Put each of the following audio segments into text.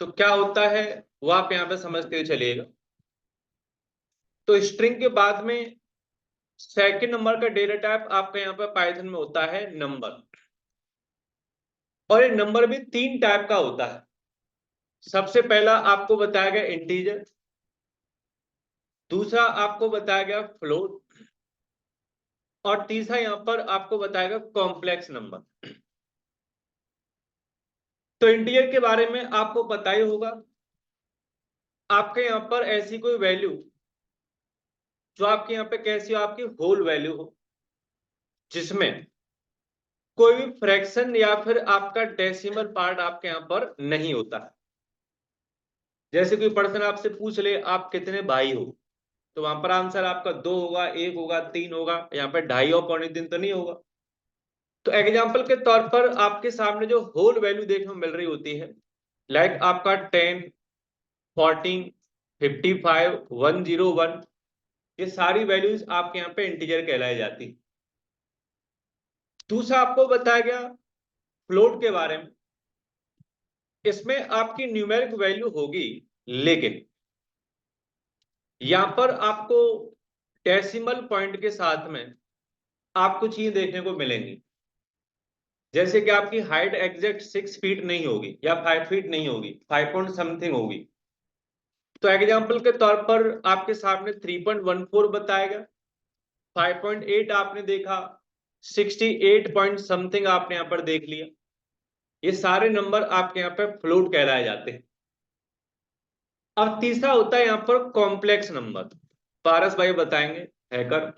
तो क्या होता है वो आप यहाँ पे समझते हुए चलिएगा। तो स्ट्रिंग के बाद में सेकंड नंबर का डेटा टाइप आपका यहाँ पे पाइथन में होता है नंबर। और ये नंबर भी तीन टाइप का होता है। सबसे पहला आपको बताया गया इंटीजर, दूसरा आपको बताया गया फ्लोट, और तीसरा यहाँ पर आपको बताएगा कॉम्प्लेक्स नंबर। तो इंटीजर के बारे में आपको पता ही होगा, आपके यहाँ पर ऐसी कोई वैल्यू जो आपके यहाँ पे कैसी हो, आपकी होल वैल्यू हो, जिसमें कोई भी फ्रैक्शन या फिर आपका डेसिमल पार्ट आपके यहाँ पर नहीं होता है। जैसे कोई पर्सन आपसे पूछ ले आप कितने भाई हो, तो वहां पर आंसर आपका 2 होगा, 1 होगा, 3 होगा, यहाँ पे 2.5 और 2.5 तो नहीं होगा। तो एग्जाम्पल के तौर पर आपके सामने जो होल वैल्यू देखने को मिल रही होती है, लाइक आपका 10, 14, 55, 101, ये सारी वैल्यूज आपके यहाँ पे इंटीजर कहलाई जाती। दूसरा आपको बताया गया फ्लोट के बारे में। इसमें आपकी न्यूमेरिक वैल्यू होगी, लेकिन यहां पर आपको डेसिमल पॉइंट के साथ में आपको चीजें देखने को मिलेंगी। जैसे कि आपकी हाइट एग्जैक्ट 6 फीट नहीं होगी या 5 फीट नहीं होगी, 5 पॉइंट समथिंग होगी। तो एग्जाम्पल के तौर पर आपके सामने 3.14 बताएगा, 5.8 आपने देखा, 68 पॉइंट समथिंग आपने यहाँ पर देख लिया। ये सारे नंबर आपके यहाँ पे फ्लोट कहलाए जाते हैं। अब तीसरा होता है यहाँ पर कॉम्प्लेक्स नंबर। पारस भाई बताएंगे, हैकर,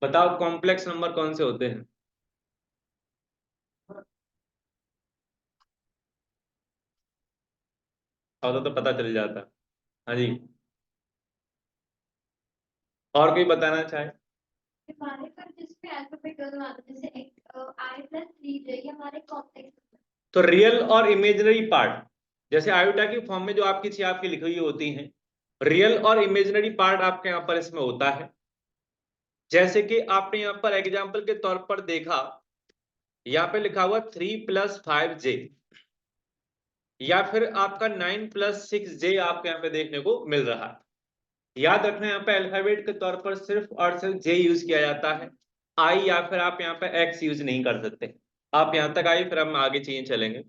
बताओ कॉम्प्लेक्स नंबर कौन से होते हैं। और तो पता चल जाता। हाँ जी, और कोई बताना चाहे। हमारे पास जिसमें अल्फाबेटल आता है, जैसे I+3J, ये हमारे कॉम्प्लेक्स। तो रियल और इमेजिनरी पार्ट, जैसे आयोटा की फॉर्म में जो आपकी चीज आपकी लिखी हुई होती हैं, रियल और इमेजिनरी पार्ट आपके यहाँ पर इसमें होता है। जैसे कि आपने यहाँ पर एग्जाम्पल के तौर पर देखा, यहाँ पे लिखा हुआ 3+5J, या फिर आपका 9+6J आपके यहाँ पे देखने को मिल रहा है। याद रखना यहाँ पे अल्फाबेट के तौर पर सिर्फ और सिर्फ J यूज किया जाता है, आई या फिर आप यहाँ पे X यूज नहीं कर सकते। आप यहाँ तक आइए, फिर हम आगे चीजें चलेंगे।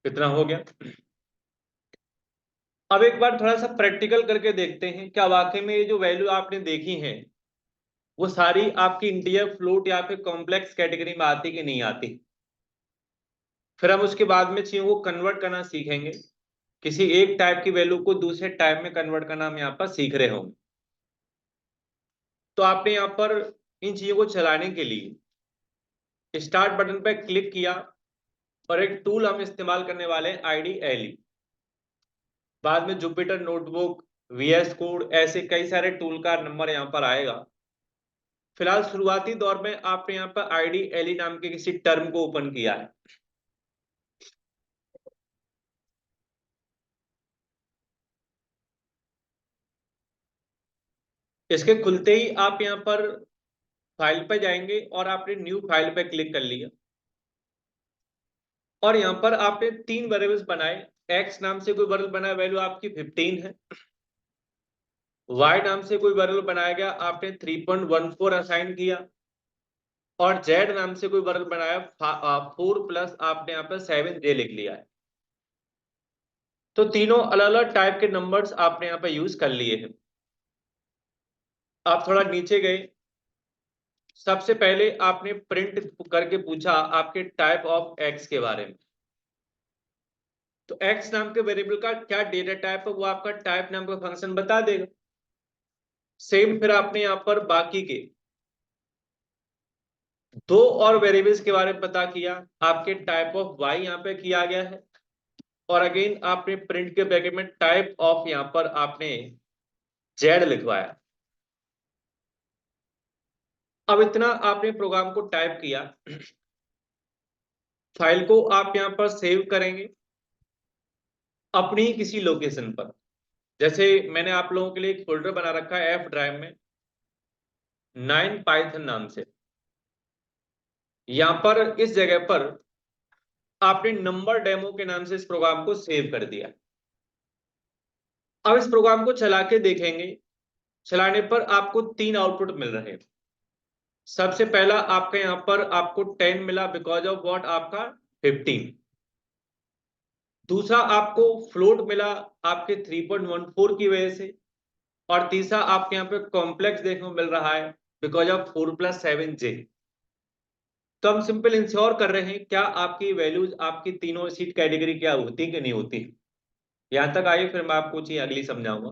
कितना हो गया। अब एक बार थोड़ा सा प्रैक्टिकल करके देखते हैं, क्या वाकई में ये जो वैल्यू आपने देखी है वो सारी आपकी इंटीजर, फ्लोट या फिर कॉम्प्लेक्स कैटेगरी में आती कि नहीं आती। फिर हम उसके बाद में चीजों को कन्वर्ट करना सीखेंगे, किसी एक टाइप की वैल्यू को दूसरे टाइप में कन्वर्ट करना हम यहाँ पर सीख रहे होंगे। तो आपने यहाँ पर इन चीजों को चलाने के लिए स्टार्ट बटन पर क्लिक किया, और एक टूल हम इस्तेमाल करने वाले हैं IDLE। बाद में जुपिटर नोटबुक, VS कोड, ऐसे कई सारे टूल का नंबर यहाँ पर आएगा। फिलहाल शुरुआती दौर में आपने यहाँ पर IDLE नाम के किसी टर्म को ओपन किया है। इसके खुलते ही आप यहाँ पर फाइल पर जाएंगे और आपने न्यू फाइल पर क्लिक कर लिया, और यहाँ पर आपने 3 वेरिएबल्स बनाए। एक्स नाम से कोई वेरिएबल बनाया, वैल्यू आपकी 15 है। वाई नाम से कोई वेरिएबल बनाया गया, आपने 3.14 असाइन किया। और जेड नाम से कोई वेरिएबल बनाया, 4 प्लस आपने यहाँ पर 7J लिख लिया है। तो तीनों अलग अलग टाइप के नंबर्स आपने यहाँ पर यूज कर लिए हैं। आप थोड़ा नीचे गए, सबसे पहले आपने प्रिंट करके पूछा आपके टाइप ऑफ एक्स के बारे में। तो एक्स नाम के वेरिएबल का क्या डेटा टाइप है वो आपका टाइप नाम का फंक्शन बता देगा। सेम फिर आपने यहाँ पर बाकी के दो और वेरिएबल्स के बारे में पता किया, आपके टाइप ऑफ वाई यहाँ पे किया गया है, और अगेन आपने प्रिंट के ब्रैकेट में टाइप ऑफ यहाँ पर आपने जेड लिखवाया। अब इतना आपने प्रोग्राम को टाइप किया, फाइल को आप यहाँ पर सेव करेंगे अपनी किसी लोकेशन पर। जैसे मैंने आप लोगों के लिए एक फोल्डर बना रखा है एफ ड्राइव में 9 पाइथन नाम से। यहां पर इस जगह पर आपने नंबर डेमो के नाम से इस प्रोग्राम को सेव कर दिया। अब इस प्रोग्राम को चला के देखेंगे, चलाने पर आपको 3 आउटपुट मिल रहे हैं। सबसे पहला आपका यहां पर आपको 10 मिला बिकॉज ऑफ व्हाट, आपका 15। दूसरा आपको फ्लोट मिला आपके 3.14 की वजह से, और तीसरा आपके यहाँ पे कॉम्प्लेक्स देखने को मिल रहा है बिकॉज ऑफ 4+7J। तो हम सिंपल इंश्योर कर रहे हैं क्या आपकी वैल्यूज आपकी तीनों सीट कैटेगरी क्या होती कि नहीं होती। यहां तक आइए फिर मैं आपको चीज अगली समझाऊंगा।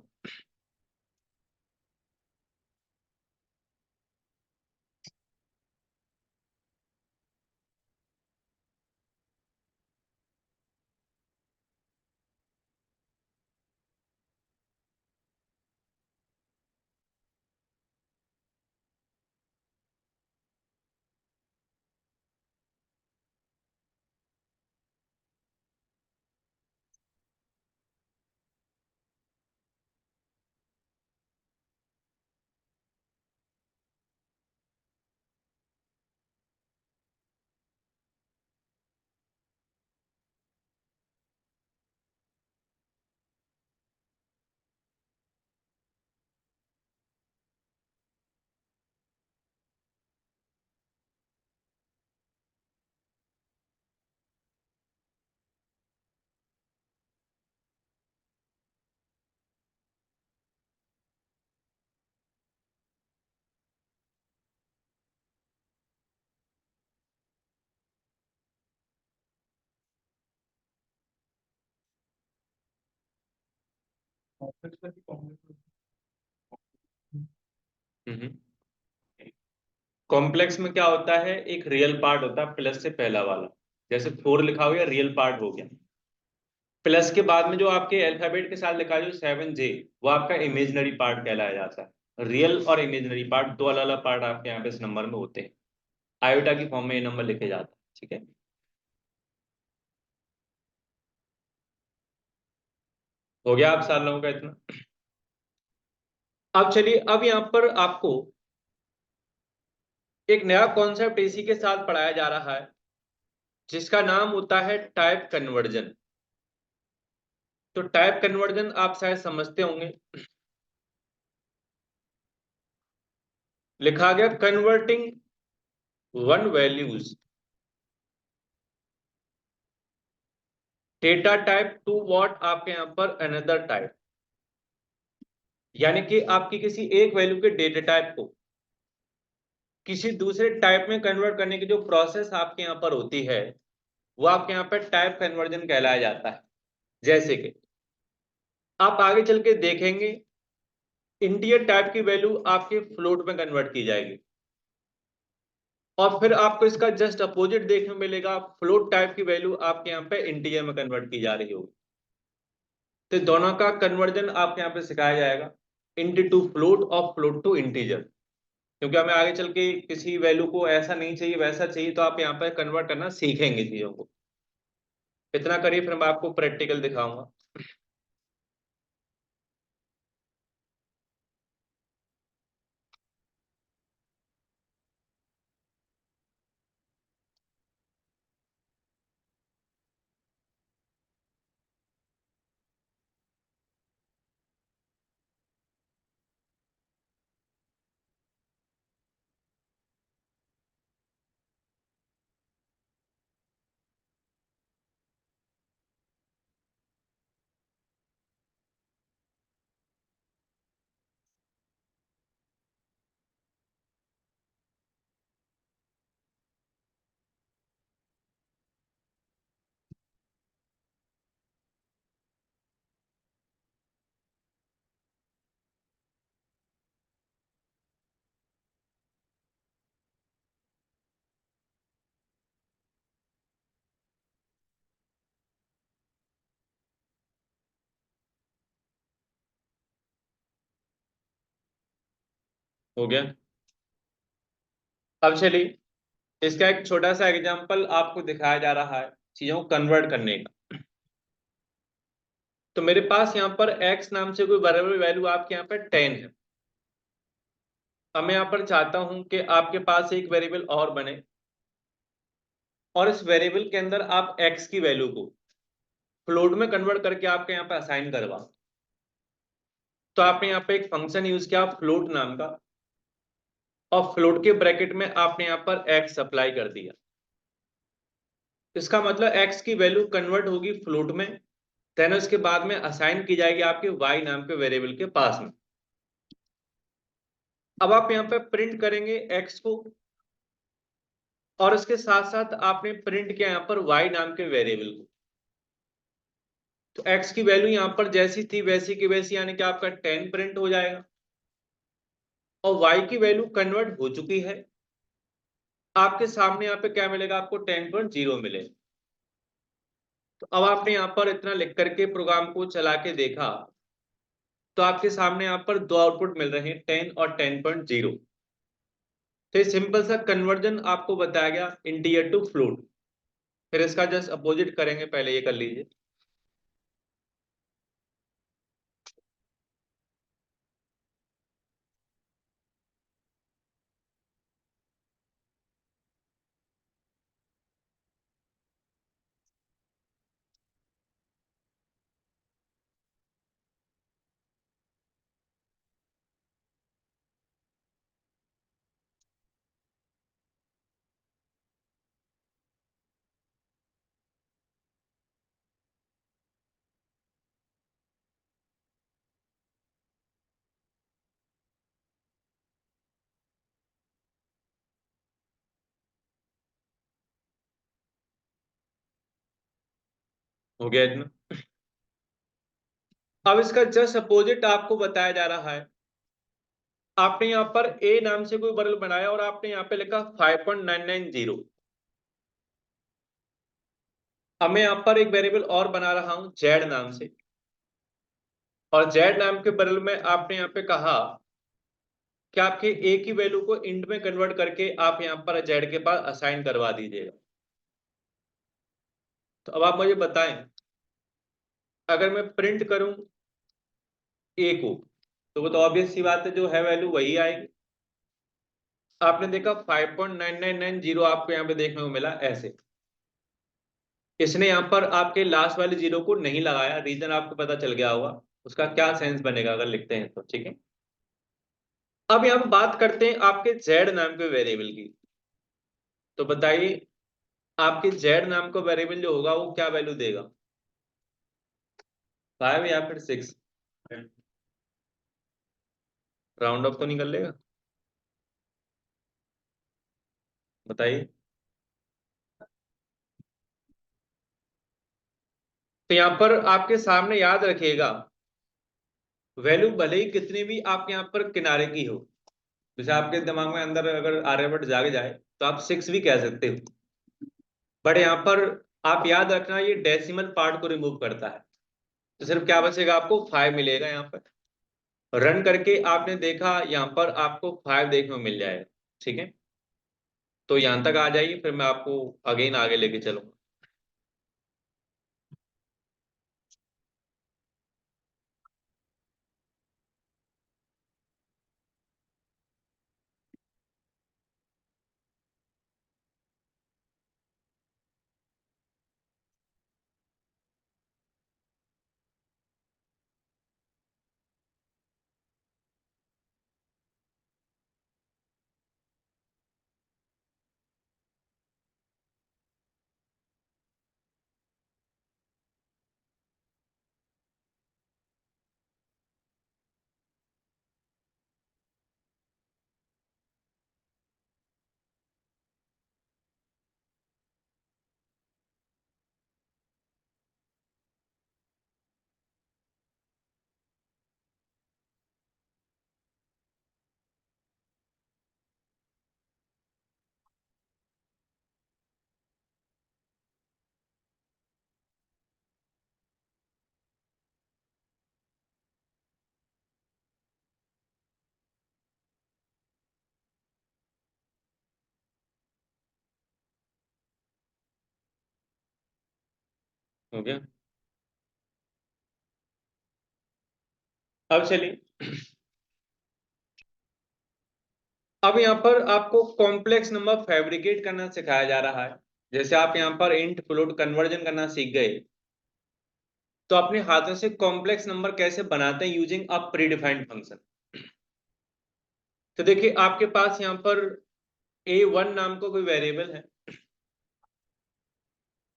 कॉम्प्लेक्स में क्या होता है, एक रियल पार्ट होता है प्लस से पहला वाला। जैसे 4 लिखा हो गया रियल पार्ट हो गया, प्लस के बाद में जो आपके अल्फाबेट के साथ लिखा है जो 7J, वो आपका इमेजनरी पार्ट कहलाया जाता है। रियल और इमेजनरी पार्ट दो अलग अलग पार्ट आपके यहाँ पे इस नंबर में होते हैं। आयोटा की फॉर्म में ये नंबर लिखे जाते हैं, ठीक है। हो गया आप साल लोगों का इतना। अब चलिए, अब यहाँ पर आपको एक नया कॉन्सेप्ट इसी के साथ पढ़ाया जा रहा है जिसका नाम होता है टाइप कन्वर्जन। तो टाइप कन्वर्जन आप शायद समझते होंगे, लिखा गया converting one values data type two what, आपके यहां पर अनदर टाइप। यानी कि आपकी किसी एक वैल्यू के डेटा टाइप को किसी दूसरे टाइप में कन्वर्ट करने की जो प्रोसेस आपके यहाँ पर होती है वो आपके यहाँ पर टाइप कन्वर्जन कहलाया जाता है। जैसे कि आप आगे चल के देखेंगे इंटीजर टाइप की वैल्यू आपके फ्लोट में कन्वर्ट की जाएगी, और फिर आपको इसका जस्ट अपोजिट देखने को मिलेगा, फ्लोट टाइप की वैल्यू आपके यहाँ पे इंटीजर में कन्वर्ट की जा रही होगी। तो दोनों का कन्वर्जन आपके यहाँ पे सिखाया जाएगा, इंटी टू फ्लोट और फ्लोट टू इंटीजर। क्योंकि हमें आगे चल के किसी वैल्यू को ऐसा नहीं चाहिए वैसा चाहिए, तो आप यहाँ पर कन्वर्ट करना सीखेंगे चीजों को। इतना करिए फिर मैं आपको प्रैक्टिकल दिखाऊंगा। हो गया। अब चलिए इसका एक छोटा सा एग्जांपल आपको दिखाया जा रहा है चीजों को कन्वर्ट करने का। तो मेरे पास यहाँ पर x नाम से कोई वेरिएबल वैल्यू आपके यहाँ पर 10 है। अब मैं यहाँ पर चाहता हूं कि आपके पास एक वेरिएबल और बने और इस वेरिएबल के अंदर आप x की वैल्यू को फ्लोट में कन्वर्ट करके आपके यहाँ पे असाइन करवा। तो आपने यहाँ पे एक फंक्शन यूज किया फ्लोट नाम का, और फ्लोट के ब्रैकेट में आपने यहाँ पर x अप्लाई कर दिया। इसका मतलब x की वैल्यू कन्वर्ट होगी फ्लोट में, देन उसके बाद में असाइन की जाएगी आपके y नाम के वेरिएबल के पास में। अब आप यहाँ पे प्रिंट करेंगे x को, और उसके साथ साथ आपने प्रिंट किया यहाँ पर y नाम के वेरिएबल को। तो x की वैल्यू यहाँ पर जैसी थी वैसी की वैसी, यानी कि आपका 10 प्रिंट हो जाएगा, और y की वैल्यू कन्वर्ट हो चुकी है। आपके सामने यहाँ पे क्या मिलेगा, आपको 10.0 मिलेगा। तो अब आपने यहाँ पर इतना लिख करके प्रोग्राम को चला के देखा, तो आपके सामने यहाँ पर दो आउटपुट मिल रहे हैं, 10 और 10.0। तो ये सिंपल सा कन्वर्जन आपको बताया गया इंटीजर टू फ्लोट। फिर इसका जस्ट अपोजिट करेंगे, पहले ये कर लीजिए। हो गया इतना। अब इसका जस्ट अपोजिट आपको बताया जा रहा है। आपने यहाँ पर ए नाम से कोई वेरिएबल बनाया और आपने यहाँ पे लिखा 5.990। अब मैं यहाँ पर एक वेरिएबल और बना रहा हूं जेड नाम से, और जेड नाम के वेरिएबल में आपने यहाँ पे कहा कि आपके ए की वैल्यू को इंट में कन्वर्ट करके आप यहाँ पर जेड के पास असाइन करवा दीजिएगा। तो अब आप मुझे बताएं, अगर मैं प्रिंट करूं ए को, तो वो तो ऑब्वियस सी बात है, जो है वैल्यू वही आएगी। आपने देखा 5.9990 आपको यहाँ पे देखने को मिला ऐसे। इसने यहाँ पर आपके लास्ट वाले जीरो को नहीं लगाया, रीजन आपको पता चल गया होगा उसका क्या सेंस बनेगा अगर लिखते हैं तो, ठीक है। अब यहाँ पे बात करते हैं आपके जेड नाम के वेरिएबल की। तो बताइए आपके जेड नाम का वेरिएबल जो होगा वो क्या वैल्यू देगा, 5 या फिर 6? राउंड ऑफ तो नहीं कर लेगा, बताइए। तो यहाँ पर आपके सामने याद रखिएगा, वैल्यू भले ही कितनी भी आपके यहाँ पर किनारे की हो, जैसे आपके दिमाग में अंदर अगर आर्यभट्ट जाग जाए तो आप 6 भी कह सकते हो, बट यहाँ पर आप याद रखना ये डेसिमल पार्ट को रिमूव करता है। तो सिर्फ क्या बचेगा, आपको 5 मिलेगा। यहाँ पर रन करके आपने देखा, यहाँ पर आपको 5 देखने को मिल जाएगा, ठीक है। तो यहाँ तक आ जाइए, फिर मैं आपको अगेन आगे लेके चलूंगा। हो गया। अब चलिए, अब यहाँ पर आपको कॉम्प्लेक्स नंबर फैब्रिकेट करना सिखाया जा रहा है। जैसे आप यहाँ पर इंट फ्लोट कन्वर्जन करना सीख गए, तो अपने हाथों से कॉम्प्लेक्स नंबर कैसे बनाते हैं यूजिंग अ प्रीडिफाइंड फंक्शन। तो देखिए, आपके पास यहाँ पर a1 नाम का कोई वेरिएबल है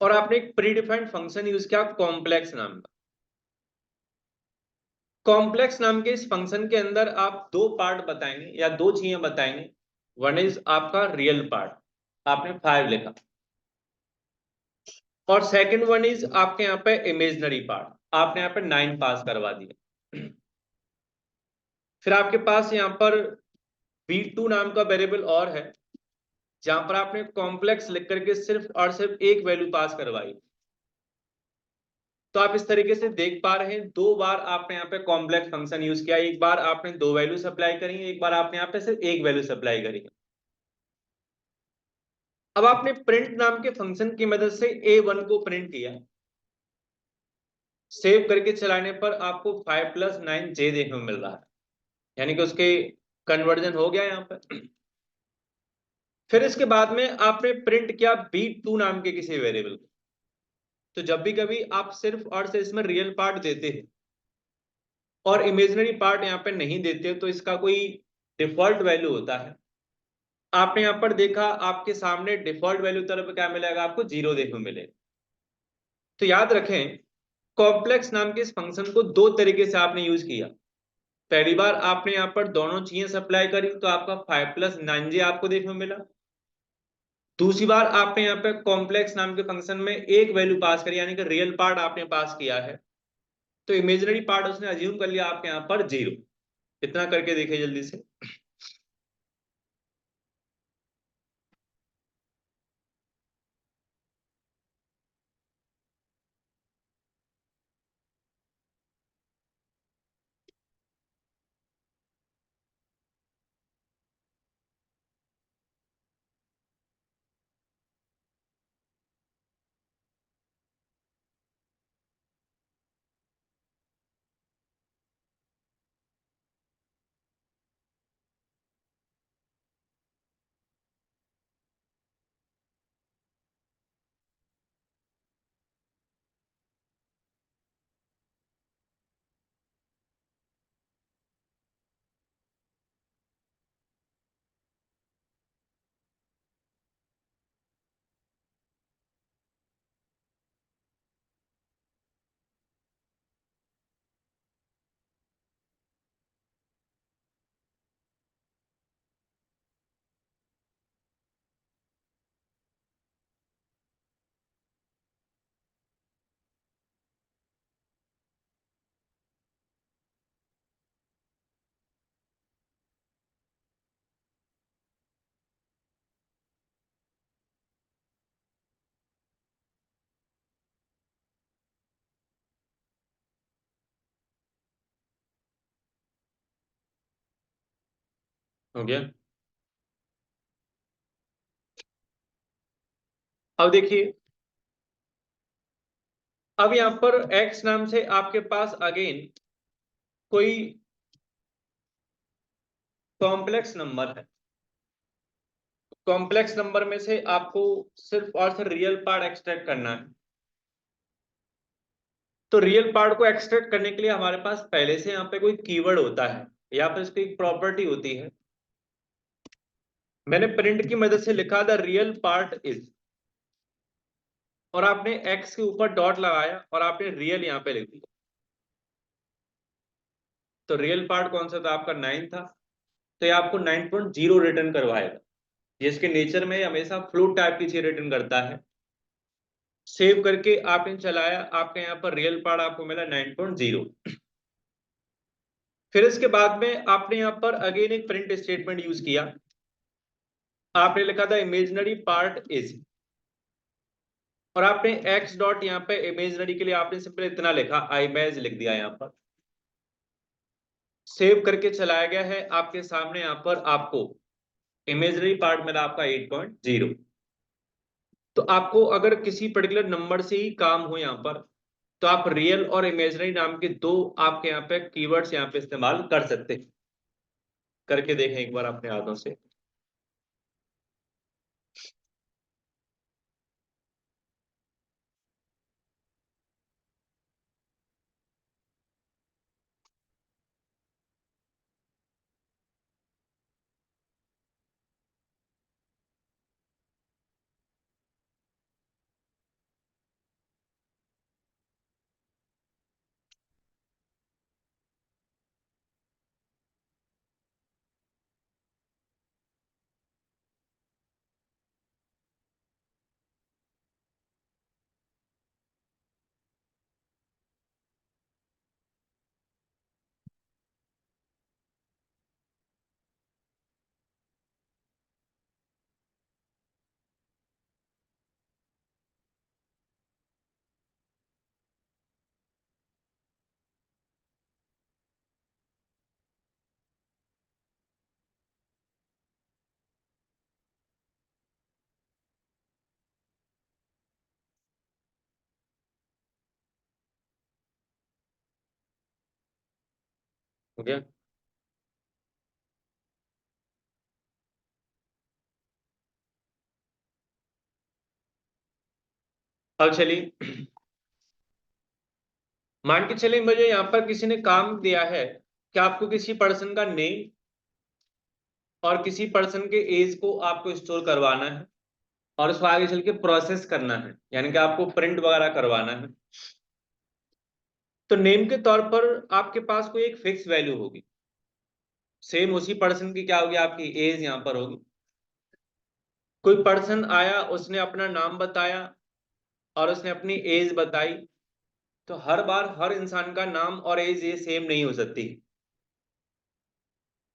और आपने एक प्रीडिफाइंड फंक्शन यूज किया कॉम्प्लेक्स नाम का। कॉम्प्लेक्स नाम के इस फंक्शन के अंदर आप दो पार्ट बताएंगे या दो चीजें बताएंगे। वन इज आपका रियल पार्ट, आपने 5 लिखा, और सेकंड वन इज आपके यहाँ पे इमेजिनरी पार्ट, आपने यहाँ पे 9 पास करवा दिया। फिर आपके पास यहाँ पर b2 नाम का वेरिएबल और है, जहां पर आपने कॉम्प्लेक्स लिख करके सिर्फ और सिर्फ एक वैल्यू पास करवाई। तो आप इस तरीके से देख पा रहे हैं, दो बार आपने यहाँ पे कॉम्प्लेक्स फंक्शन यूज किया, एक बार आपने दो वैल्यू सप्लाई करी, एक बार आपने यहाँ पे सिर्फ एक वैल्यू सप्लाई करी। अब आपने प्रिंट नाम के फंक्शन की मदद से a1 को प्रिंट किया, सेव करके चलाने पर आपको 5 + 9 j देखने को मिल रहा है, यानी कि उसके कन्वर्जन हो गया यहाँ पर। फिर इसके बाद में आपने प्रिंट किया b2 नाम के किसी वेरिएबल को। तो जब भी कभी आप सिर्फ और सिर्फ इसमें रियल पार्ट देते हैं और इमेजिनरी पार्ट यहाँ पे नहीं देते, तो इसका कोई डिफॉल्ट वैल्यू होता है। आपने यहाँ पर देखा, आपके सामने डिफॉल्ट वैल्यू तरफ क्या मिलेगा, आपको 0 देखने को मिलेगा। तो याद रखें, कॉम्प्लेक्स नाम के इस फंक्शन को दो तरीके से आपने यूज किया। पहली बार आपने यहाँ पर दोनों चीजें सप्लाई करी, तो आपका 5 + 9j आपको देखने को मिला। दूसरी बार आपने यहाँ पे कॉम्प्लेक्स नाम के फंक्शन में एक वैल्यू पास करी, यानी कि रियल पार्ट आपने पास किया है, तो इमेजिनरी पार्ट उसने अज्यूम कर लिया आपके यहाँ पर 0। इतना करके देखिए जल्दी से। हो गया। अब देखिए, अब यहाँ पर x नाम से आपके पास अगेन कोई कॉम्प्लेक्स नंबर है। कॉम्प्लेक्स नंबर में से आपको सिर्फ और सिर्फ रियल पार्ट एक्सट्रैक्ट करना है। तो रियल पार्ट को एक्सट्रैक्ट करने के लिए हमारे पास पहले से यहाँ पे कोई कीवर्ड होता है या फिर इसकी एक प्रॉपर्टी होती है। मैंने प्रिंट की मदद से लिखा द रियल पार्ट इज, और आपने x के ऊपर डॉट लगाया और आपने रियल यहाँ पे लिख दिया। तो रियल पार्ट कौन सा था, आपका 9 था, तो ये आपको 9.0 रिटर्न करवाएगा, जिसके नेचर में हमेशा फ्लोट टाइप की चीज रिटर्न करता है। सेव करके आपने चलाया, आपके यहाँ पर रियल पार्ट आपको मिला 9.0। फिर इसके बाद में आपने यहाँ पर अगेन एक प्रिंट स्टेटमेंट यूज किया। आपने लिखा था इमेजिनरी पार्ट इज, और आपने x डॉट यहाँ पे इमेजिनरी के लिए आपने सिंपल इतना लिखा, images लिख दिया यहाँ पर। सेव करके चलाया गया है, आपके सामने यहाँ पर आपको इमेजिनरी पार्ट मिला आपका 8.0। तो आपको अगर किसी पर्टिकुलर नंबर से ही काम हो यहाँ पर, तो आप रियल और इमेजिनरी नाम के दो आपके यहाँ पे कीवर्ड्स यहाँ पे इस्तेमाल कर सकते हैं। करके देखें एक बार अपने हाथों से। हो गया। अब चलिए, मान के चलिए मुझे यहाँ पर किसी ने काम दिया है कि आपको किसी पर्सन का नेम और किसी पर्सन के एज को आपको स्टोर करवाना है और उसको आगे चल के प्रोसेस करना है, यानी कि आपको प्रिंट वगैरह करवाना है। तो नेम के तौर पर आपके पास कोई एक फिक्स वैल्यू होगी, सेम उसी पर्सन की क्या होगी, आपकी एज यहाँ पर होगी। कोई पर्सन आया, उसने अपना नाम बताया और उसने अपनी एज बताई, तो हर बार हर इंसान का नाम और एज ये सेम नहीं हो सकती।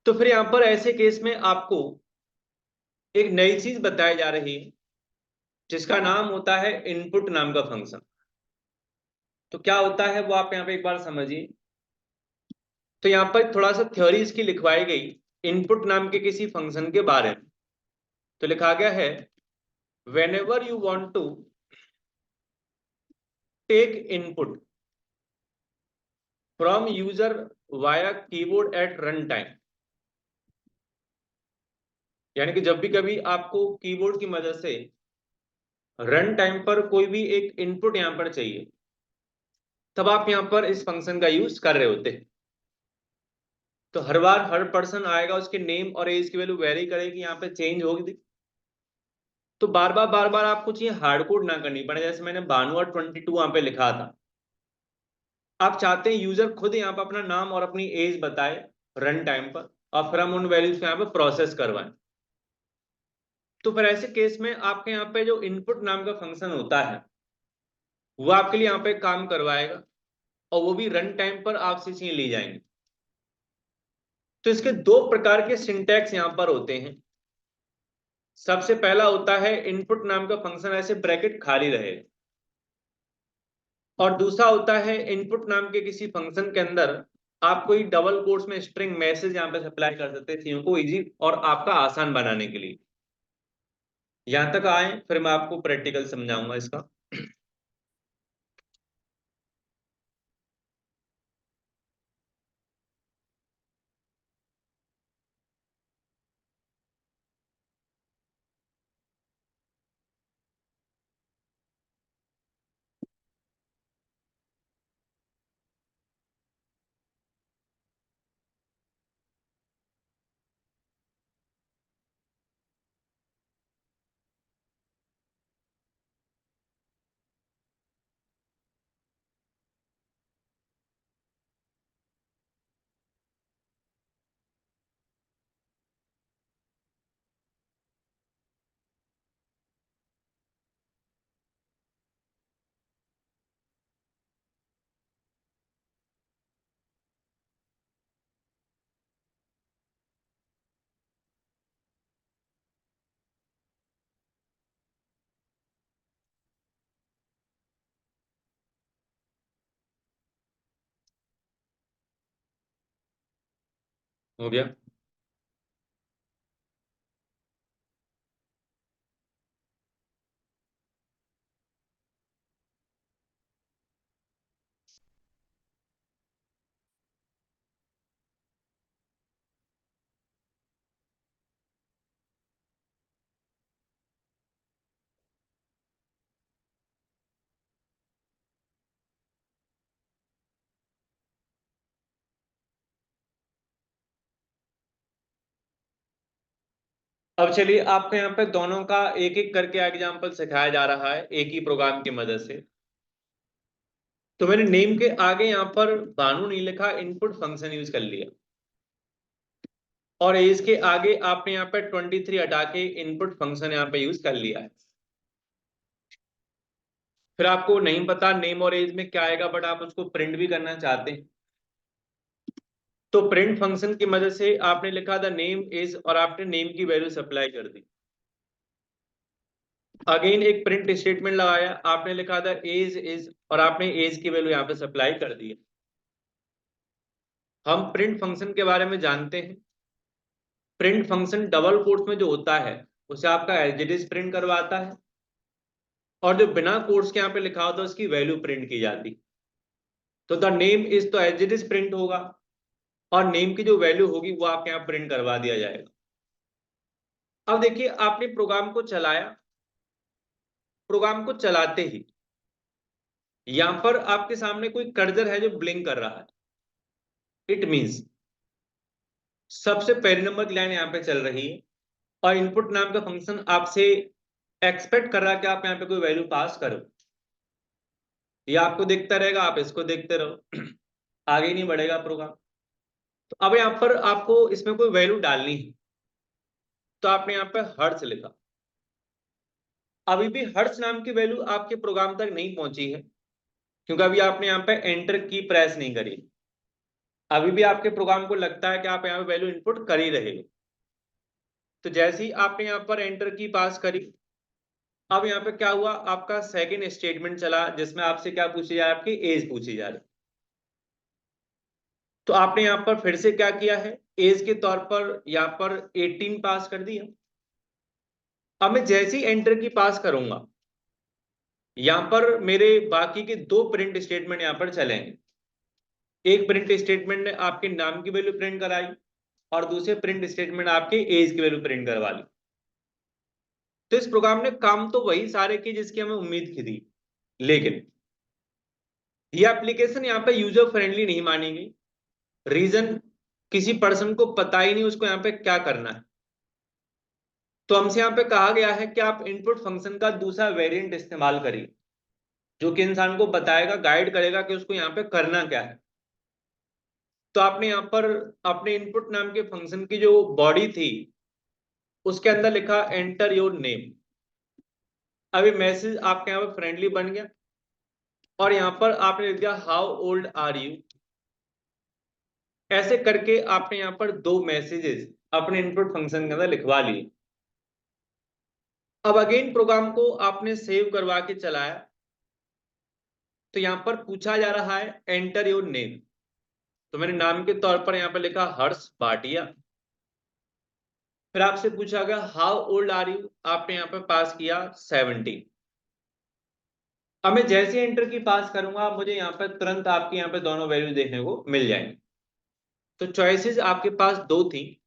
तो फिर यहाँ पर ऐसे केस में आपको एक नई चीज बताई जा रही है जिसका नाम होता है इनपुट नाम का फंक्शन। तो क्या होता है वो आप यहाँ पे एक बार समझिए। तो यहाँ पर थोड़ा सा थ्योरी इसकी लिखवाई गई इनपुट नाम के किसी फंक्शन के बारे में। तो लिखा गया है, whenever you want to take input from user via keyboard at run time, यानी कि जब भी कभी आपको कीबोर्ड की मदद से रन टाइम पर कोई भी एक इनपुट यहां पर चाहिए, तब आप यहां पर इस फंक्शन का यूज कर रहे होते हैं। तो हर बार हर पर्सन आएगा, उसके नेम और एज की वैल्यू वेरी करेगी, यहाँ पे चेंज होगी। तो बार बार आपको चाहिए हार्ड कोड ना करनी पड़े, जैसे मैंने भानुआ 22 वहां पे लिखा था। आप चाहते हैं यूजर खुद यहाँ पर अपना नाम और अपनी एज बताए रन टाइम पर, और फिर हम उन वैल्यूज को यहाँ पे प्रोसेस करवाएं। तो फिर ऐसे केस में आपके यहाँ पे जो इनपुट नाम का फंक्शन होता है वो आपके लिए यहाँ पे काम करवाएगा, और वो भी रन टाइम पर आपसे चीजें ली जाएंगी। तो इसके दो प्रकार के सिंटैक्स यहाँ पर होते हैं। सबसे पहला होता है इनपुट नाम का फंक्शन ऐसे ब्रैकेट खाली रहे, और दूसरा होता है इनपुट नाम के किसी फंक्शन के अंदर आप कोई डबल कोट्स में स्ट्रिंग मैसेज यहाँ पे सप्लाई कर सकते हैं चीजों को इजी और आपका आसान बनाने के लिए। यहां तक आए, फिर मैं आपको प्रैक्टिकल समझाऊंगा इसका। हो गया। अब चलिए आपको यहाँ पे दोनों का एक एक करके एग्जाम्पल सिखाया जा रहा है एक ही प्रोग्राम की मदद से। तो मैंने नेम के आगे यहाँ पर भानु नहीं लिखा, इनपुट फंक्शन यूज कर लिया, और एज के आगे आपने यहाँ पे 23 हटा के इनपुट फंक्शन यहाँ पे यूज कर लिया है। फिर आपको नहीं पता नेम और एज में क्या आएगा, बट आप उसको प्रिंट भी करना चाहते हैं, तो प्रिंट फंक्शन की मदद से आपने लिखा था नेम एज, और आपने नेम की वैल्यू सप्लाई कर दी। अगेन एक प्रिंट स्टेटमेंट लगाया, आपने लिखा था एज इज, और आपने एज की वैल्यू यहाँ पे सप्लाई कर दी। हम प्रिंट फंक्शन के बारे में जानते हैं। प्रिंट फंक्शन डबल कोट्स में जो होता है उसे आपका एज इट इज प्रिंट करवाता है, और जो बिना कोट्स के यहाँ पे लिखा होता है उसकी वैल्यू प्रिंट की जाती। तो द नेम इज तो एज इट इज प्रिंट होगा, और नेम की जो वैल्यू होगी वो आपके यहाँ प्रिंट करवा दिया जाएगा। अब देखिए आपने प्रोग्राम को चलाया, प्रोग्राम को चलाते ही यहां पर आपके सामने कोई कर्सर है जो ब्लिंक कर रहा है। इट मींस सबसे पहले नंबर की लाइन यहाँ पे चल रही है, और इनपुट नाम का फंक्शन आपसे एक्सपेक्ट कर रहा है कि आप यहाँ पे कोई वैल्यू पास करो। ये आपको देखता रहेगा, आप इसको देखते रहो, आगे नहीं बढ़ेगा प्रोग्राम। तो अब यहाँ पर आपको इसमें कोई वैल्यू डालनी है, तो आपने यहाँ पे हर्ष लिखा। अभी भी हर्ष नाम की वैल्यू आपके प्रोग्राम तक नहीं पहुंची है, क्योंकि अभी आपने यहाँ पे एंटर की प्रेस नहीं करी। अभी भी आपके प्रोग्राम को लगता है कि आप यहाँ पे वैल्यू इनपुट कर ही रहे हो। तो जैसे ही आपने यहाँ पर एंटर की पास करी, अब यहाँ पे क्या हुआ, आपका सेकंड स्टेटमेंट चला जिसमें आपसे क्या पूछी जा रही है, आपकी एज पूछी जा रही। तो आपने यहाँ पर फिर से क्या किया है, एज के तौर पर यहाँ पर 18 पास कर दिया। अब मैं जैसे ही एंटर की पास करूंगा, यहाँ पर मेरे बाकी के दो प्रिंट स्टेटमेंट यहाँ पर चलेंगे। एक प्रिंट स्टेटमेंट ने आपके नाम की वैल्यू प्रिंट कराई, और दूसरे प्रिंट स्टेटमेंट आपके एज की वैल्यू प्रिंट करवा ली। तो इस प्रोग्राम ने काम तो वही सारे किए जिसकी हमें उम्मीद की थी, लेकिन ये एप्लीकेशन यहाँ पे यूजर फ्रेंडली नहीं मानी गई। रीजन, किसी पर्सन को पता ही नहीं उसको यहाँ पे क्या करना है। तो हमसे यहाँ पे कहा गया है कि आप इनपुट फंक्शन का दूसरा वेरिएंट इस्तेमाल करिए, जो कि इंसान को बताएगा, गाइड करेगा कि उसको यहाँ पे करना क्या है। तो आपने यहाँ पर अपने इनपुट नाम के फंक्शन की जो बॉडी थी उसके अंदर लिखा एंटर योर नेम। अभी मैसेज आपके यहाँ पे फ्रेंडली बन गया, और यहाँ पर आपने लिख दिया हाउ ओल्ड आर यू। ऐसे करके आपने यहाँ पर दो मैसेजेस अपने इनपुट फंक्शन के अंदर लिखवा लिए। अब अगेन प्रोग्राम को आपने सेव करवा के चलाया, तो यहाँ पर पूछा जा रहा है एंटर योर नेम। तो मैंने नाम के तौर पर यहाँ पर लिखा हर्ष भाटिया। फिर आपसे पूछा गया हाउ ओल्ड आर यू, आपने यहाँ पर पास किया 17। अब मैं जैसे एंटर की पास करूंगा, मुझे यहाँ पर तुरंत आपके यहाँ पे दोनों वैल्यू देखने को मिल जाएंगे। तो चॉइसेस आपके पास दो थी,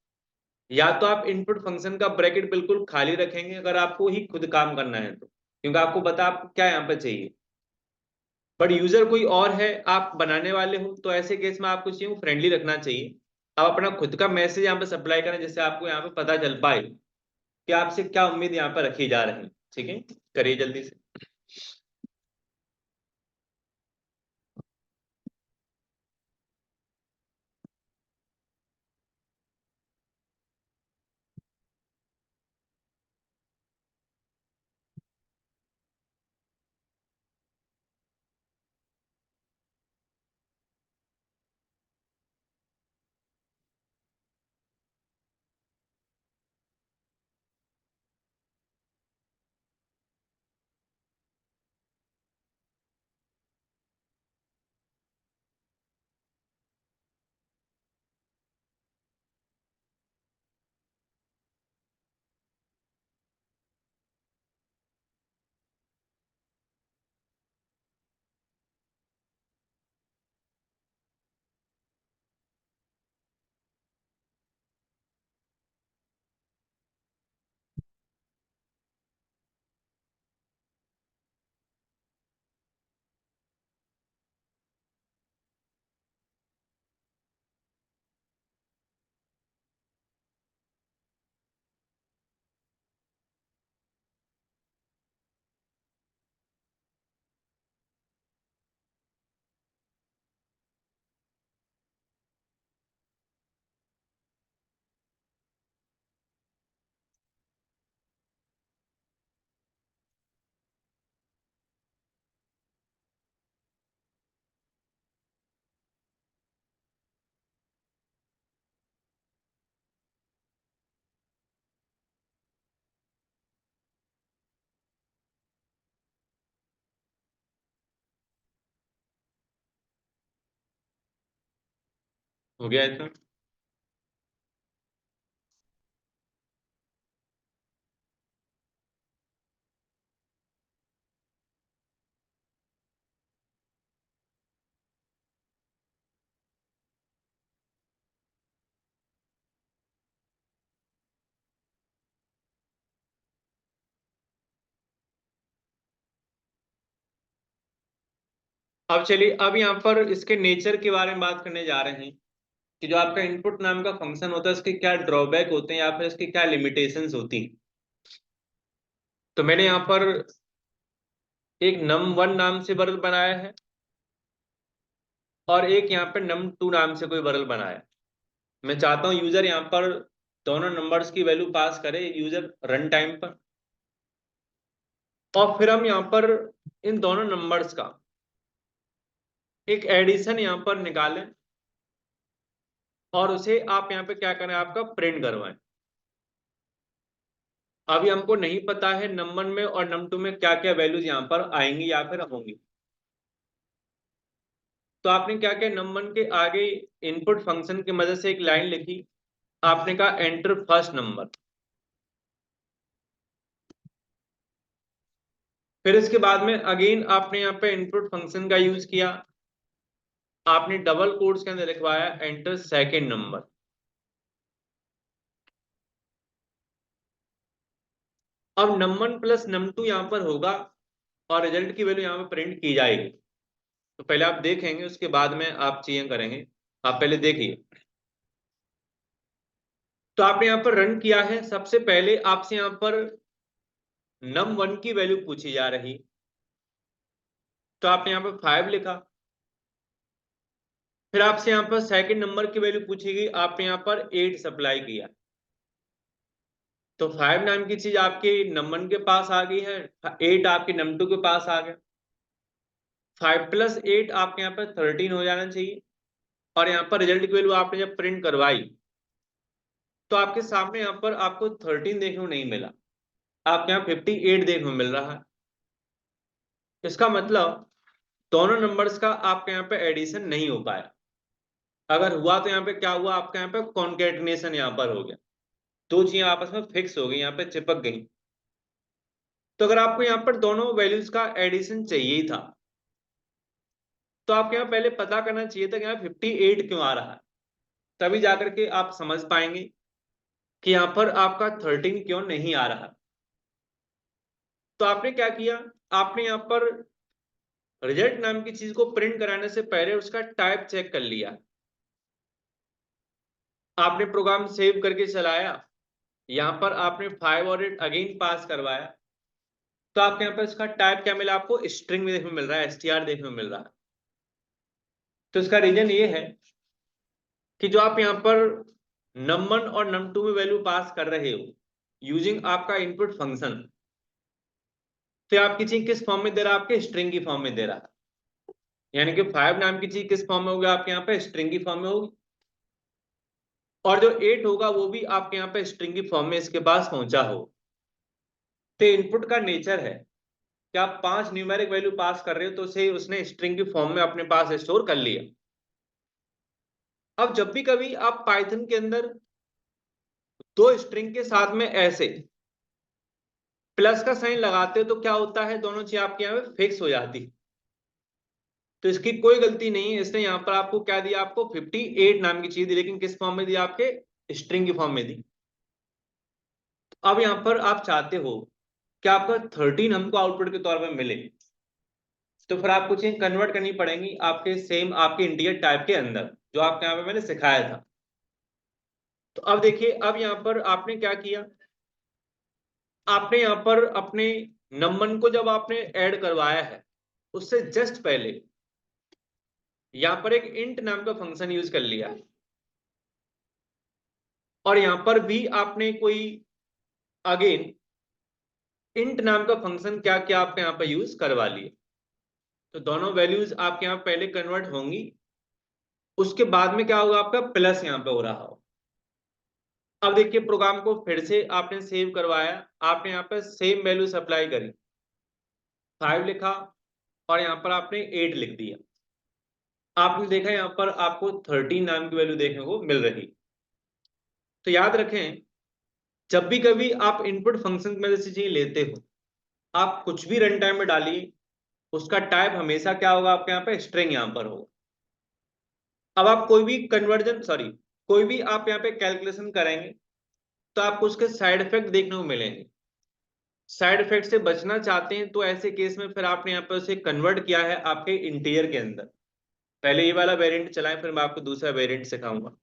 या तो आप इनपुट फंक्शन का ब्रैकेट बिल्कुल खाली रखेंगे अगर आपको ही खुद काम करना है तो, क्योंकि आपको पता आपको क्या यहाँ पे चाहिए। बट यूजर कोई और है, आप बनाने वाले हो, तो ऐसे केस में आपको चाहिए फ्रेंडली रखना चाहिए। आप अपना खुद का मैसेज यहाँ पे सप्लाई करें, जिससे आपको यहाँ पे पता चल पाए कि आपसे क्या उम्मीद यहाँ पे रखी जा रही है। ठीक है, करिए जल्दी से। हो गया इतना। अब चलिए, अब यहाँ पर इसके नेचर के बारे में बात करने जा रहे हैं कि जो आपका इनपुट नाम का फंक्शन होता है, इसके क्या ड्रॉबैक होते हैं या फिर इसकी क्या लिमिटेशंस होती हैं। तो मैंने यहाँ पर एक num1 नाम से वर्ल बनाया है और एक यहाँ पे num2 नाम से कोई वर्ल बनाया है। मैं चाहता हूँ यूजर यहाँ पर दोनों नंबर्स की वैल्यू पास करे यूजर रन टाइम पर, और फिर हम यहाँ पर इन दोनों नंबर्स का एक एडिशन यहाँ पर निकालें और उसे आप यहाँ पे क्या करें, आपका प्रिंट करवाएं। अभी हमको नहीं पता है num1 में और num2 में क्या क्या वैल्यूज यहाँ पर आएंगी या फिर होंगी। तो आपने क्या किया, num1 के आगे इनपुट फंक्शन की मदद से एक लाइन लिखी, आपने कहा एंटर फर्स्ट नंबर। फिर इसके बाद में अगेन आपने यहाँ पे इनपुट फंक्शन का यूज किया, आपने डबल कोट्स के अंदर लिखवाया एंटर सेकेंड नंबर। अब num1 प्लस num2 यहाँ पर होगा और रिजल्ट की वैल्यू यहाँ पर प्रिंट की जाएगी। तो पहले आप देखेंगे, उसके बाद में आप चीजें करेंगे। आप पहले देखिए, तो आपने यहाँ पर रन किया है। सबसे पहले आपसे यहाँ पर num1 की वैल्यू पूछी जा रही, तो आपने यहाँ पर 5 लिखा। फिर आपसे यहाँ पर सेकंड नंबर की वैल्यू पूछेगी, आपने यहाँ पर 8 सप्लाई किया। तो 5 नाम की चीज आपके num1 के पास आ गई है, 8 आपके num2 के पास आ गया। 5 प्लस 8 आपके यहाँ पर 13 हो जाना चाहिए। और यहाँ पर रिजल्ट की वैल्यू आपने जब प्रिंट करवाई तो आपके सामने यहाँ पर आपको 13 देखने को नहीं मिला, आपके यहाँ 58 देखने को मिल रहा है। इसका मतलब दोनों नंबर्स का आपके यहाँ पे एडिशन नहीं हो पाया। अगर हुआ तो यहाँ पे क्या हुआ, आपके यहाँ पे कॉन्केटिनेशन यहाँ पर हो गया, दो चीजें आपस में फिक्स हो गई, यहाँ पे चिपक गई। तो अगर आपको यहाँ पर दोनों वैल्यूज का एडिशन चाहिए ही था तो आपके यहाँ पहले पता करना चाहिए था कि यहाँ 58 क्यों आ रहा है, तभी जाकर के आप समझ पाएंगे कि यहाँ पर आपका 13 क्यों नहीं आ रहा। तो आपने क्या किया, आपने यहाँ पर रिजल्ट नाम की चीज को प्रिंट कराने से पहले उसका टाइप चेक कर लिया। आपने प्रोग्राम सेव करके चलाया, यहाँ पर आपने 5 और 8 अगेन पास करवाया, तो आपके यहाँ पर इसका टाइप क्या मिला, आपको स्ट्रिंग में देखने को मिल रहा है, str देखने को मिल रहा है। तो इसका रीजन ये है कि जो आप यहाँ पर num1 और num2 में वैल्यू पास कर रहे हो यूजिंग आपका इनपुट फंक्शन, तो आपकी चीज किस फॉर्म में दे रहा है, आपके स्ट्रिंग की फॉर्म में दे रहा है। यानी कि 5 नाम की चीज किस फॉर्म में होगी, आपके यहाँ पे स्ट्रिंग की फॉर्म में होगी, और जो 8 होगा वो भी आपके यहाँ पे स्ट्रिंग की फॉर्म में इसके पास पहुंचा हो। तो इनपुट का नेचर है कि आप 5 न्यूमेरिक वैल्यू पास कर रहे हो तो उसे उसने स्ट्रिंग की फॉर्म में अपने पास स्टोर कर लिया। अब जब भी कभी आप पाइथन के अंदर दो स्ट्रिंग के साथ में ऐसे प्लस का साइन लगाते हो तो क्या होता है, दोनों चीज आपके यहाँ पे फिक्स हो जाती। तो इसकी कोई गलती नहीं है, इसने यहाँ पर आपको क्या दिया, आपको 58 नाम की चीज दी, लेकिन किस फॉर्म में दी, आपके स्ट्रिंग की फॉर्म में दी। तो अब यहाँ पर आप चाहते हो कि आपका 13 हमको आउटपुट के तौर पर मिले, तो फिर आपको चीज कन्वर्ट करनी पड़ेगी आपके सेम आपके इंटीजर टाइप के अंदर, जो आपके यहाँ पे मैंने सिखाया था। तो अब देखिए, अब यहाँ पर आपने क्या किया, आपने यहाँ पर अपने num1 को जब आपने ऐड करवाया है उससे जस्ट पहले यहाँ पर एक इंट नाम का फंक्शन यूज कर लिया, और यहाँ पर भी आपने कोई अगेन इंट नाम का फंक्शन क्या क्या आपके यहाँ पर यूज करवा लिए। तो दोनों वैल्यूज आपके यहाँ पहले कन्वर्ट होंगी, उसके बाद में क्या होगा, आपका प्लस यहाँ पे हो रहा हो। अब देखिए, प्रोग्राम को फिर से आपने सेव करवाया, आपने यहाँ पर सेम वैल्यू सप्लाई करी, 5 लिखा और यहाँ पर आपने 8 लिख दिया। आपने देखा यहाँ पर आपको 13 नाम की वैल्यू देखने को मिल रही। तो याद रखें, जब भी कभी आप इनपुट फंक्शन में से चीज लेते हो, आप कुछ भी रन टाइम में डालिए, उसका टाइप हमेशा क्या होगा, आपके यहाँ पे स्ट्रिंग यहाँ पर होगा। अब आप कोई भी कन्वर्जन, सॉरी, कोई भी आप यहाँ पे कैलकुलेशन करेंगे तो आपको उसके साइड इफेक्ट देखने को मिलेंगे। साइड इफेक्ट से बचना चाहते हैं तो ऐसे केस में फिर आपने यहाँ पे उसे कन्वर्ट किया है आपके इंटीजर के अंदर। पहले ये वाला वेरिएंट चलाएं, फिर मैं आपको दूसरा वेरिएंट सिखाऊंगा।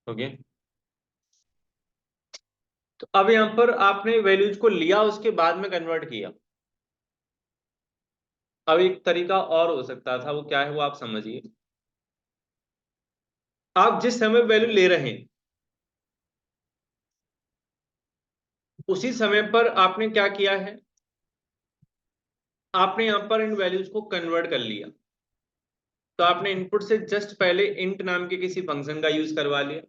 ओके, तो अब यहाँ पर आपने वैल्यूज को लिया, उसके बाद में कन्वर्ट किया। अब एक तरीका और हो सकता था, वो क्या है वो आप समझिए। आप जिस समय वैल्यू ले रहे हैं उसी समय पर आपने क्या किया है, आपने यहां पर इन वैल्यूज को कन्वर्ट कर लिया। तो आपने इनपुट से जस्ट पहले इंट नाम के किसी फंक्शन का यूज करवा लिया,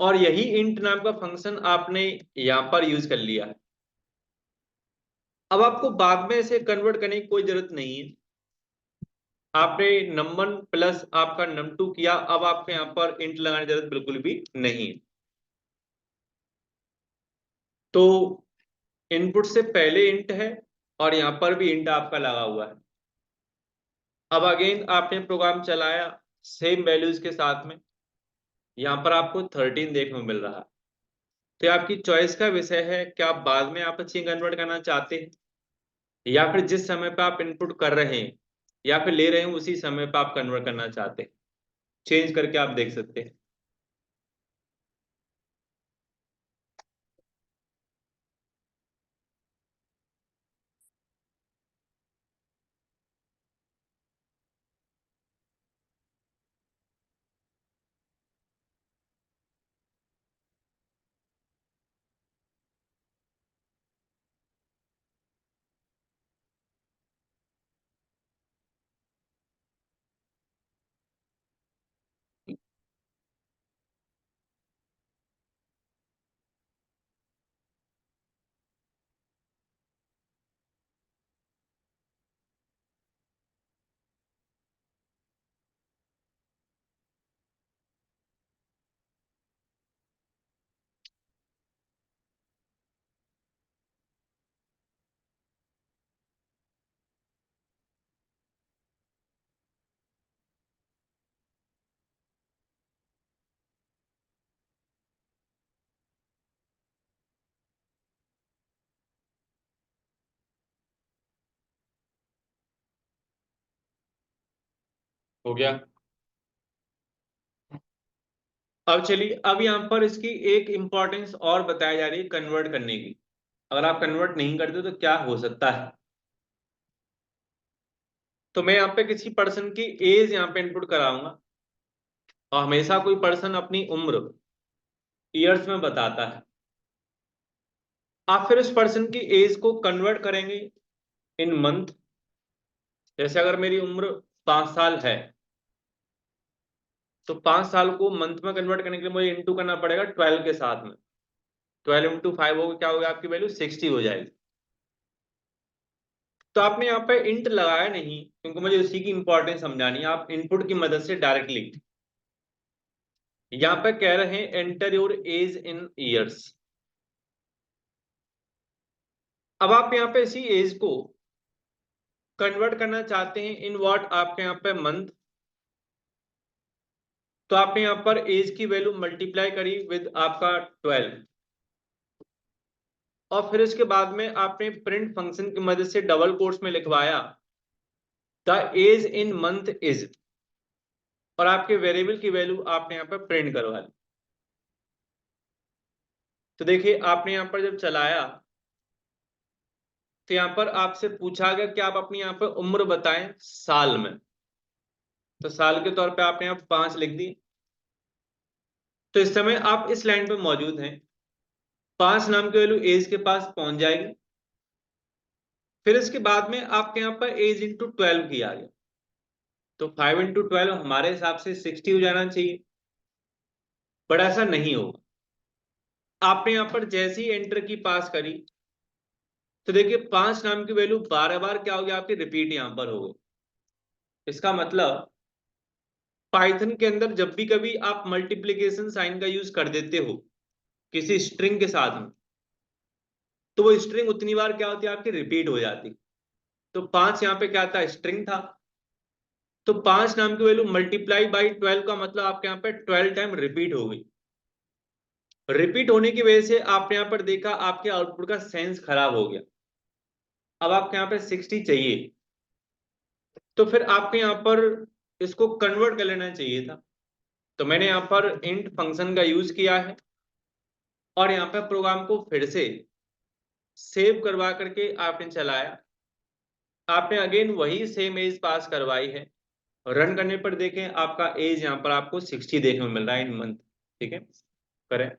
और यही इंट नाम का फंक्शन आपने यहां पर यूज कर लिया है। अब आपको बाद में इसे कन्वर्ट करने की कोई जरूरत नहीं है। आपने num1 प्लस आपका num2 किया, अब आपको यहां पर इंट लगाने की जरूरत बिल्कुल भी नहीं है। तो इनपुट से पहले इंट है और यहां पर भी इंट आपका लगा हुआ है। अब अगेन आपने प्रोग्राम चलाया सेम वैल्यूज के साथ में, यहां पर आपको 13 देखने को मिल रहा है। तो ये आपकी चॉइस का विषय है कि आप बाद में आप अच्छी कन्वर्ट करना चाहते हैं, या फिर जिस समय पे आप इनपुट कर रहे हैं या फिर ले रहे हैं उसी समय पे आप कन्वर्ट करना चाहते हैं। चेंज करके आप देख सकते हैं। हो गया। अब चलिए, अब यहाँ पर इसकी एक इंपॉर्टेंस और बताई जा रही है कन्वर्ट करने की। अगर आप कन्वर्ट नहीं करते तो क्या हो सकता है। तो मैं यहाँ पे किसी पर्सन की एज यहाँ पे इनपुट कराऊंगा, और हमेशा कोई पर्सन अपनी उम्र ईयर्स में बताता है। आप फिर उस पर्सन की एज को कन्वर्ट करेंगे इन मंथ। जैसे अगर मेरी उम्र 5 साल है तो 5 साल को मंथ में कन्वर्ट करने के लिए मुझे इंटू करना पड़ेगा 12 के साथ में। 12 × 5 होगा, क्या होगा, आपकी वैल्यू 60 हो जाएगी। तो आपने यहाँ पे इंट लगाया नहीं क्योंकि मुझे उसी की इंपॉर्टेंस समझानी है। आप इनपुट की मदद से डायरेक्टली यहाँ पे कह रहे हैं enter your age in years. अब आप यहाँ पे इसी एज को कन्वर्ट करना चाहते हैं इन व्हाट, आपके यहाँ पे मंथ। तो आपने यहाँ पर एज की वैल्यू मल्टीप्लाई करी विद आपका 12, और फिर इसके बाद में आपने प्रिंट फंक्शन की मदद से डबल कोट्स में लिखवाया the age in month is, और आपके वेरिएबल की वैल्यू आपने यहाँ पर प्रिंट करवा ली। तो देखिए आपने यहाँ पर जब चलाया तो यहाँ पर आपसे पूछा गया कि आप अपनी यहाँ पर उम्र बताएं साल में। तो साल के तौर पे आपने यहाँ 5 लिख दी। तो इस समय आप इस लाइन पे मौजूद हैं, 5 नाम की वैल्यू एज के पास पहुंच जाएगी। फिर इसके बाद में आपके यहाँ पर एज इंटू 12 किया गया, तो 5 × 12 हमारे हिसाब से 60 हो जाना चाहिए, बट ऐसा नहीं होगा। आपने यहाँ पर जैसे ही एंटर की पास करी तो देखिए 5 नाम की वैल्यू 12 बार क्या हो गया, आपकी रिपीट यहाँ पर हो गई। इसका मतलब पाइथन के अंदर जब भी कभी आप मल्टीप्लिकेशन साइन का यूज कर देते हो किसी स्ट्रिंग के साथ में, तो वो स्ट्रिंग उतनी बार क्या होती है, आपकी रिपीट हो जाती। तो 5 यहाँ पे क्या था, स्ट्रिंग था। तो 5 नाम की वैल्यू मल्टीप्लाई बाई 12 का मतलब आपके यहाँ पे 12 टाइम रिपीट हो गई। रिपीट होने की वजह से आपने यहाँ पर देखा आपके आउटपुट का सेंस खराब हो गया। अब आपके यहाँ पे 60 चाहिए, तो फिर आपके यहाँ पर इसको कन्वर्ट कर लेना चाहिए था। तो मैंने यहाँ पर इंट फंक्शन का यूज किया है और यहाँ पे प्रोग्राम को फिर से सेव करवा करके आपने चलाया। आपने अगेन वही सेम एज पास करवाई है। रन करने पर देखें आपका एज यहाँ पर आपको 60 देखने को मिल रहा है इन मंथ। ठीक है, करें।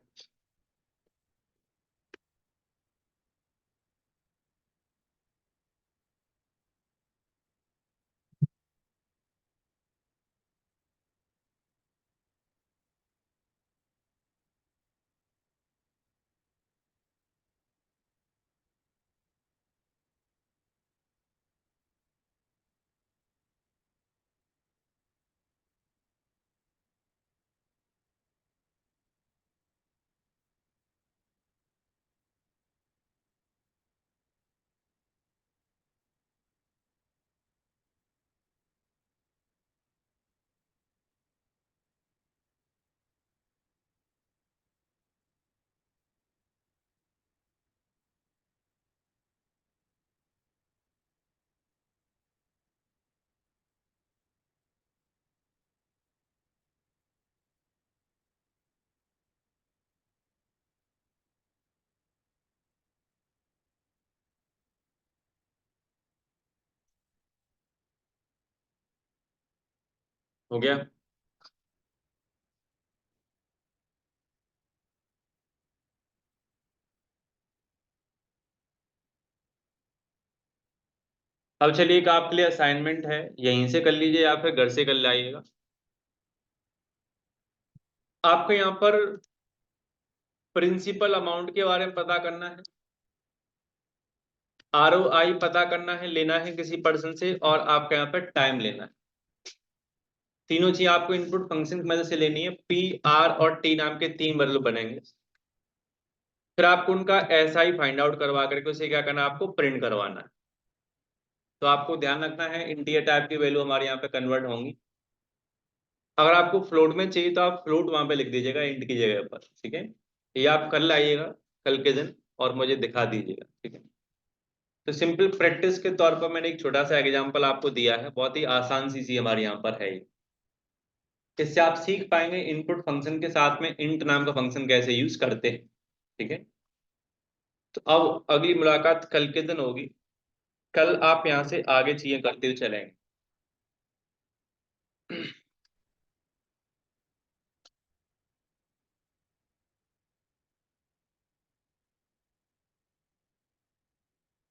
हो गया। अब चलिए एक आपके लिए असाइनमेंट है, यहीं से कर लीजिए या फिर घर से कर लाइएगा। आपको यहाँ पर प्रिंसिपल अमाउंट के बारे में पता करना है, ROI पता करना है, लेना है किसी पर्सन से, और आपके यहाँ पर टाइम लेना है। तीनों चीज आपको इनपुट फंक्शन की मदद से लेनी है। P, R और T नाम के 3 वैल्यू बनेंगे। फिर आपको उनका SI फाइंड आउट करवा करके उसे क्या करना है, आपको प्रिंट करवाना है। तो आपको ध्यान रखना है इंटीजर टाइप की वैल्यू हमारे यहाँ पे कन्वर्ट होंगी। अगर आपको फ्लोट में चाहिए तो आप फ्लोट वहां पे लिख दीजिएगा इंट की जगह पर। ठीक है, ये आप कल लाइएगा, कल के दिन, और मुझे दिखा दीजिएगा। ठीक है, तो सिंपल प्रैक्टिस के तौर पर मैंने एक छोटा सा एग्जांपल आपको दिया है, बहुत ही आसान सी चीज हमारे यहाँ पर है ये। इससे आप सीख पाएंगे इनपुट फंक्शन के साथ में इंट नाम का फंक्शन कैसे यूज करते हैं। ठीक है, तो अब अगली मुलाकात कल के दिन होगी। कल आप यहाँ से आगे चीजें करते हुए चलेंगे।